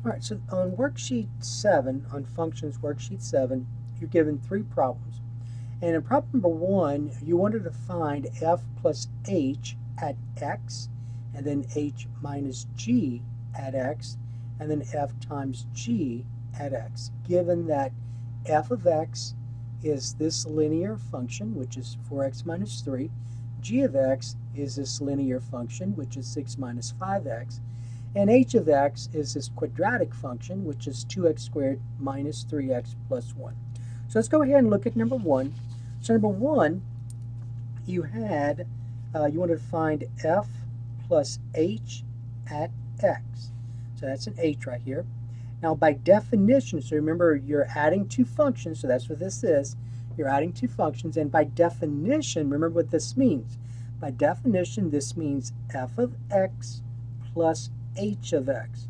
All right, so on worksheet 7, on functions worksheet 7, you're given 3 problems. And in problem number 1, you wanted to find f plus h at x, and then h minus g at x, and then f times g at x, given that f of x is this linear function, which is 4x minus 3, g of x is this linear function, which is 6 minus 5x, and h of x is this quadratic function, which is 2x squared minus 3x plus 1. So let's go ahead and look at number 1. So number 1, you wanted to find f plus h at x. So that's an h right here. Now by definition, so remember you're adding two functions, so that's what this is. You're adding two functions, and by definition, remember what this means. By definition, this means f of x plus h of x.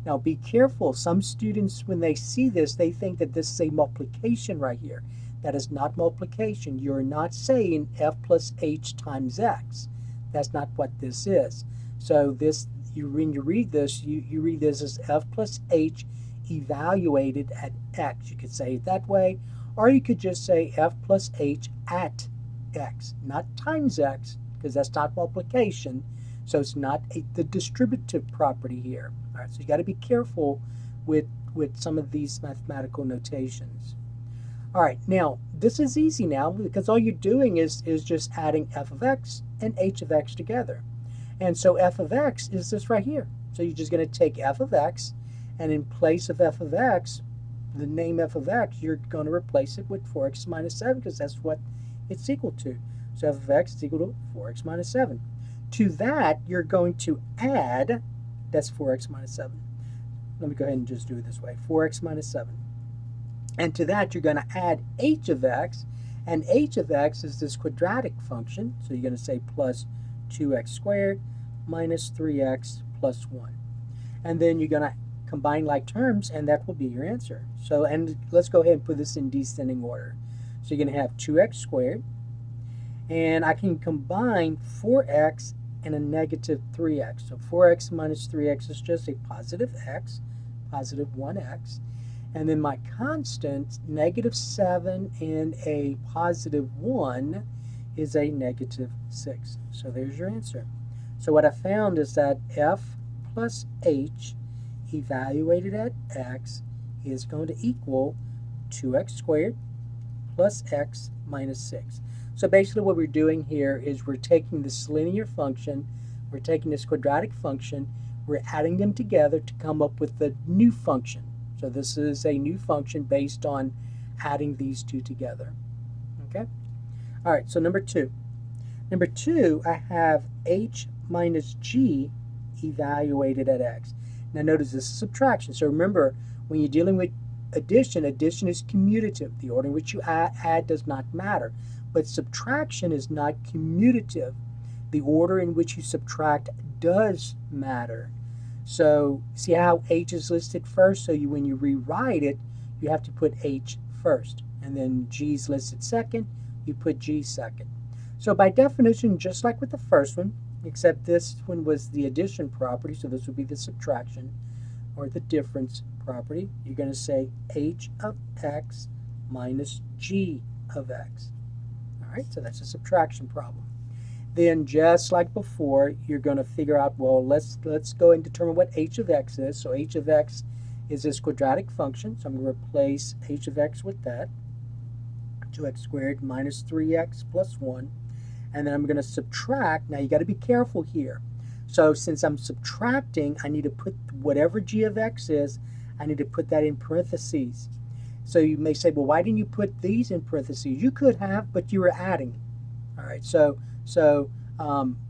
Now be careful, some students when they see this, they think that this is a multiplication right here. That is not multiplication. You're not saying f plus h times x. That's not what this is. So this, when you read this, you read this as f plus h evaluated at x. You could say it that way, or you could just say f plus h at x, not times x, because that's not multiplication. So it's not the distributive property here. All right, so you got to be careful with some of these mathematical notations. All right, now this is easy now because all you're doing is just adding f of x and h of x together. And so f of x is this right here. So you're just going to take f of x, and in place of f of x, the name f of x, you're going to replace it with 4x minus 7 because that's what it's equal to. So f of x is equal to 4x minus 7. To that, you're going to add, that's 4x minus 7. Let me go ahead and just do it this way, 4x minus 7. And to that, you're going to add h of x, and h of x is this quadratic function, so you're going to say plus 2x squared minus 3x plus 1. And then you're going to combine like terms, and that will be your answer. So, and let's go ahead and put this in descending order. So you're going to have 2x squared, and I can combine 4x and a negative 3x. So 4x minus 3x is just a positive x, positive 1x. And then my constant, negative 7 and a positive 1 is a negative 6. So there's your answer. So what I found is that f plus h evaluated at x is going to equal 2x squared plus x minus 6. So basically what we're doing here is we're taking this linear function, we're taking this quadratic function, we're adding them together to come up with the new function. So this is a new function based on adding these two together. Okay? All right, so number 2. Number 2, I have h minus g evaluated at x. Now notice this is subtraction. So remember, when you're dealing with addition, addition is commutative. The order in which you add does not matter. But subtraction is not commutative. The order in which you subtract does matter. So see how h is listed first? So when you rewrite it, you have to put h first. And then g is listed second, you put g second. So by definition, just like with the first one, except this one was the addition property, so this would be the subtraction or the difference property, you're going to say h of x minus g of x. All right, so that's a subtraction problem. Then just like before, you're going to figure out, well, let's go and determine what h of x is. So h of x is this quadratic function, so I'm going to replace h of x with that, 2x squared minus 3x plus 1. And then I'm going to subtract. Now you got to be careful here. So since I'm subtracting, I need to put whatever g of x is, I need to put that in parentheses. So you may say, well, why didn't you put these in parentheses? You could have, but you were adding. All right, so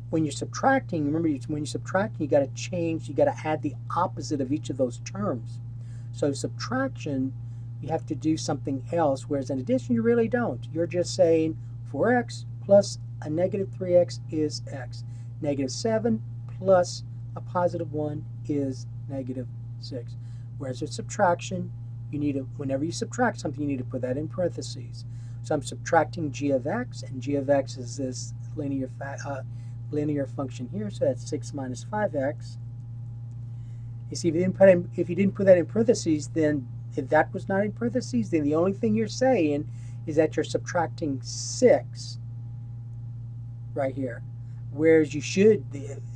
when you're subtracting, remember when you're subtracting, you got to change, you got to add the opposite of each of those terms. So subtraction, you have to do something else, whereas in addition, you really don't. You're just saying 4x plus a negative 3x is x. Negative 7 plus a positive 1 is negative 6. Whereas with subtraction, you need to, whenever you subtract something, you need to put that in parentheses. So I'm subtracting g of x, and g of x is this linear function here, so that's 6 minus 5x. You see, if you didn't put that in parentheses, then if that was not in parentheses, then the only thing you're saying is that you're subtracting 6 right here. Whereas you should,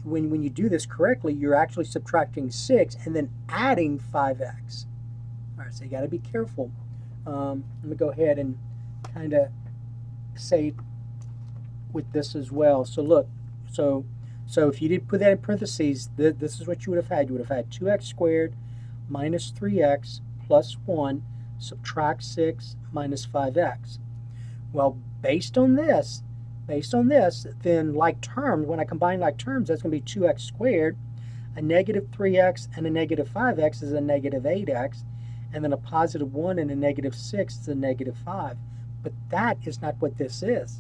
when you do this correctly, you're actually subtracting 6 and then adding 5x. All right, so you got to be careful. Let me go ahead and kind of say with this as well. So look, so if you did put that in parentheses, this is what you would have had. You would have had 2x squared minus 3x plus 1 subtract 6 minus 5x. Well, based on this, then like terms, when I combine like terms, that's going to be 2x squared, a negative 3x and a negative 5x is a negative 8x, and then a positive 1 and a negative 6 is a negative 5. But that is not what this is.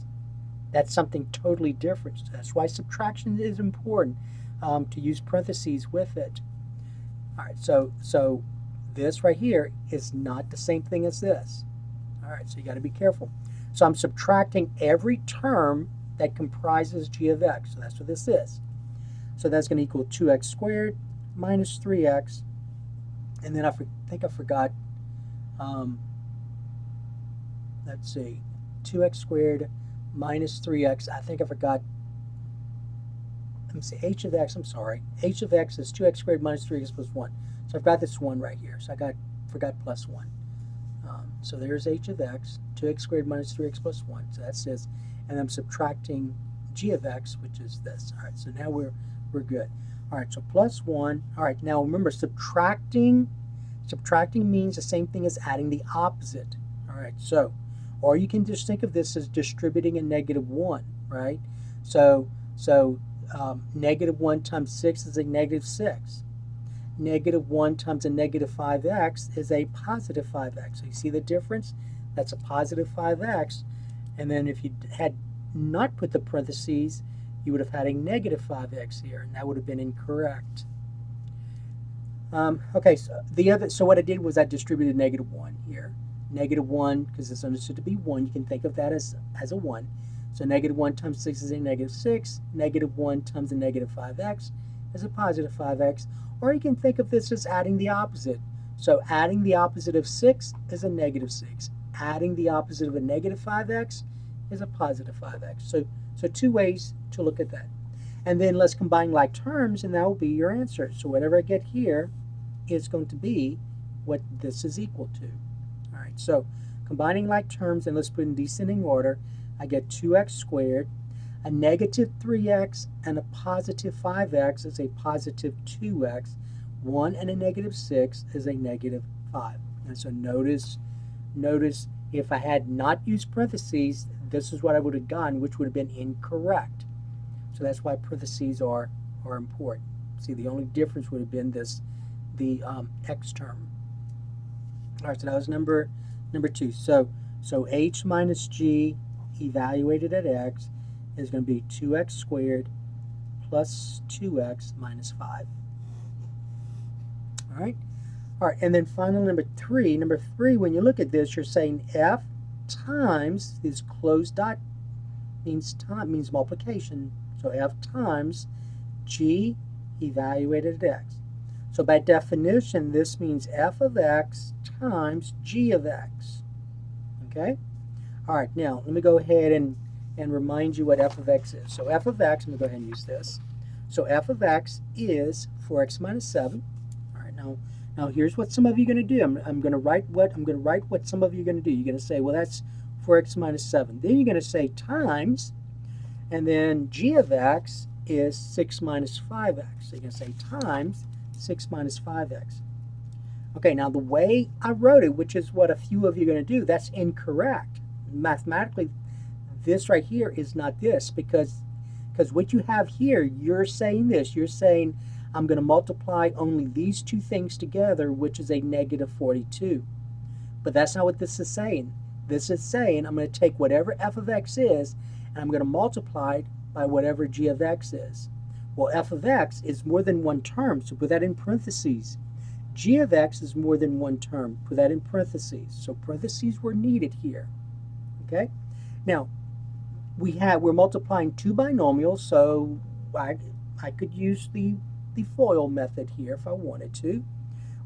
That's something totally different. That's why subtraction is important, to use parentheses with it. All right, so this right here is not the same thing as this. All right, so you got to be careful. So I'm subtracting every term that comprises g of x. So that's what this is. So that's going to equal 2x squared minus 3x. And then I think I forgot, let's see, 2x squared minus 3x. I think I forgot, let me see, h of x, I'm sorry. H of x is 2x squared minus 3x plus 1. So I've got this 1 right here. So I forgot plus 1. So there's h of x, 2x squared minus 3x plus 1. So that's this. And I'm subtracting g of x, which is this. All right, so now we're good. All right, so plus 1. All right, now remember, subtracting means the same thing as adding the opposite. All right, so, or you can just think of this as distributing a negative 1, right? So negative 1 times 6 is a negative 6. Negative 1 times a negative 5x is a positive 5x. So you see the difference? That's a positive 5x. And then if you had not put the parentheses, you would have had a negative 5x here, and that would have been incorrect. Okay, so what I did was I distributed negative 1 here. Negative 1, because it's understood to be 1, you can think of that as a 1. So negative 1 times 6 is a negative 6. Negative 1 times a negative 5x is a positive 5x. Or you can think of this as adding the opposite. So adding the opposite of 6 is a negative 6. Adding the opposite of a negative 5x is a positive 5x. So two ways to look at that. And then let's combine like terms, and that will be your answer. So whatever I get here is going to be what this is equal to. All right, so combining like terms, and let's put in descending order, I get 2x squared. A negative 3x and a positive 5x is a positive 2x. 1 and a negative 6 is a negative 5. And so notice if I had not used parentheses, this is what I would have gotten, which would have been incorrect. So that's why parentheses are important. See, the only difference would have been the x term. All right, so that was number 2. So h minus g evaluated at x is going to be 2x squared plus 2x minus 5. All right, and then finally number 3. Number 3, when you look at this, you're saying f times, this closed dot means multiplication. So f times g evaluated at x. So by definition, this means f of x times g of x. Okay? All right, now let me go ahead and remind you what f of x is. So f of x, I'm going to go ahead and use this. So f of x is 4x minus 7. All right, now here's what some of you are going to do. I'm going to write what some of you are going to do. You're going to say, well, that's 4x minus 7. Then you're going to say times, and then g of x is 6 minus 5x. So you're going to say times 6 minus 5x. Okay, now the way I wrote it, which is what a few of you are going to do, that's incorrect. Mathematically, this right here is not this, because what you have here, you're saying this. You're saying I'm going to multiply only these two things together, which is a negative 42. But that's not what this is saying. This is saying I'm going to take whatever f of x is, and I'm going to multiply it by whatever g of x is. Well, f of x is more than one term, so put that in parentheses. G of x is more than one term, put that in parentheses. So parentheses were needed here. Okay? Now, we're multiplying two binomials, so I could use the the FOIL method here if I wanted to.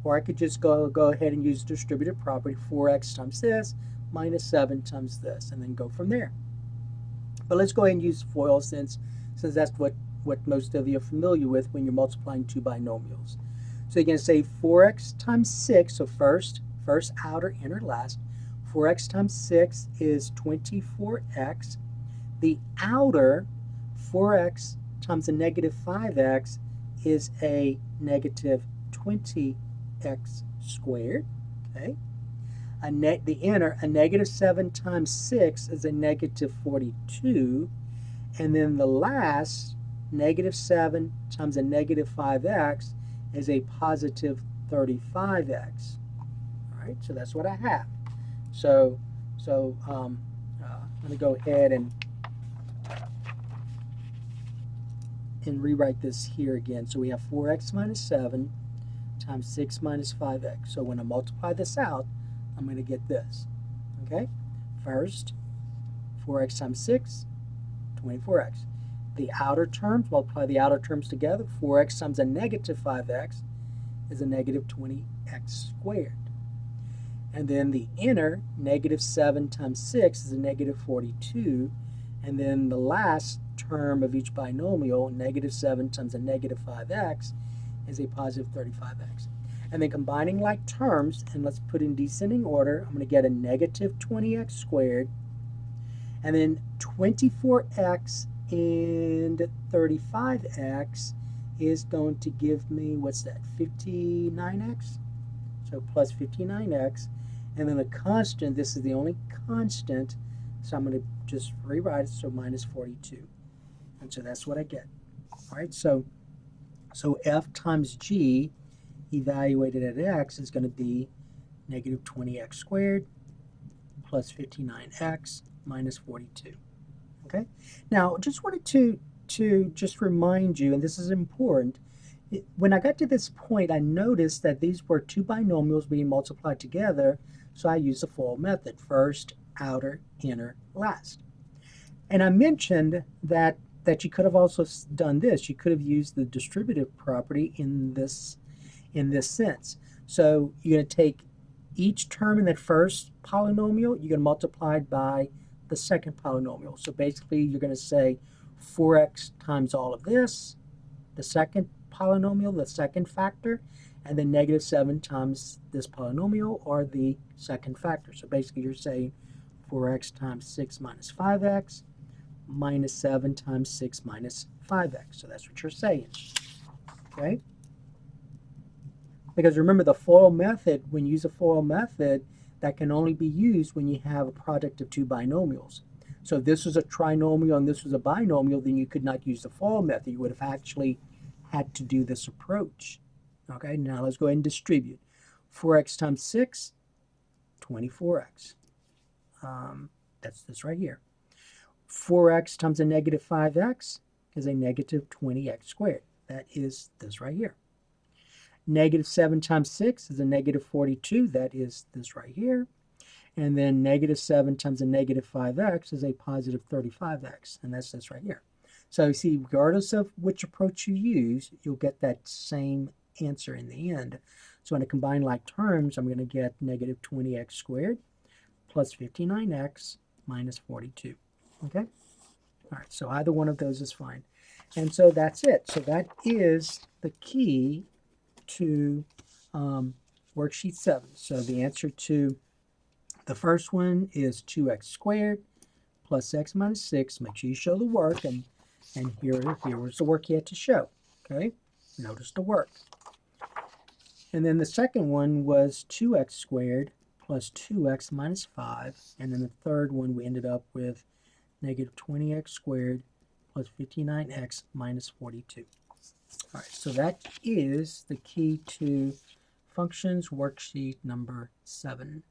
Or I could just go ahead and use distributive property, 4x times this minus 7 times this, and then go from there. But let's go ahead and use FOIL since that's what most of you are familiar with when you're multiplying two binomials. So you're going to say 4x times 6, so first outer, inner, last. 4x times 6 is 24x. The outer, 4x times a negative 5x, is a negative 20x squared. Okay. The inner, a negative 7 times 6 is a negative 42. And then the last, negative 7 times a negative 5x is a positive 35x. All right, so that's what I have. So let me go ahead and rewrite this here again. So we have 4x minus 7 times 6 minus 5x. So when I multiply this out, I'm going to get this. Okay? First, 4x times 6, 24x. The outer terms, multiply the outer terms together. 4x times a negative 5x is a negative 20x squared. And then the inner, negative 7 times 6 is a negative 42. And then the last term of each binomial, negative 7 times a negative 5x, is a positive 35x. And then combining like terms, and let's put in descending order, I'm going to get a negative 20x squared. And then 24x and 35x is going to give me, what's that, 59x? So plus 59x. And then the constant, this is the only constant, so I'm going to just rewrite it, so minus 42. And so that's what I get. All right, so f times g evaluated at x is going to be negative 20x squared plus 59x minus 42. Okay? Now, just wanted to just remind you, and this is important, when I got to this point, I noticed that these were two binomials being multiplied together, so I used the FOIL method, first, outer, inner, last. And I mentioned that you could have also done this. You could have used the distributive property in this sense. So you're going to take each term in that first polynomial, you're going to multiply it by the second polynomial. So basically, you're going to say 4x times all of this, the second polynomial, the second factor, and then negative 7 times this polynomial, or the second factor. So basically, you're saying 4x times 6 minus 5x minus 7 times 6 minus 5x. So that's what you're saying. Okay? Because remember, the FOIL method, when you use a FOIL method, that can only be used when you have a product of two binomials. So if this was a trinomial and this was a binomial, then you could not use the FOIL method. You would have actually had to do this approach. Okay, now let's go ahead and distribute. 4x times 6, 24x. That's this right here. 4x times a negative 5x is a negative 20x squared. That is this right here. Negative 7 times 6 is a negative 42. That is this right here. And then negative 7 times a negative 5x is a positive 35x. And that's this right here. So you see, regardless of which approach you use, you'll get that same answer in the end. So when I combine like terms, I'm going to get negative 20x squared plus 59x minus 42. Okay? All right, so either one of those is fine. And so that's it. So that is the key to worksheet 7. So the answer to the first one is 2x squared plus x minus 6. Make sure you show the work, and here was the work you had to show. Okay, notice the work. And then the second one was 2x squared plus 2x minus 5. And then the third one, we ended up with negative 20x squared plus 59x minus 42. All right, so that is the key to functions worksheet number 7.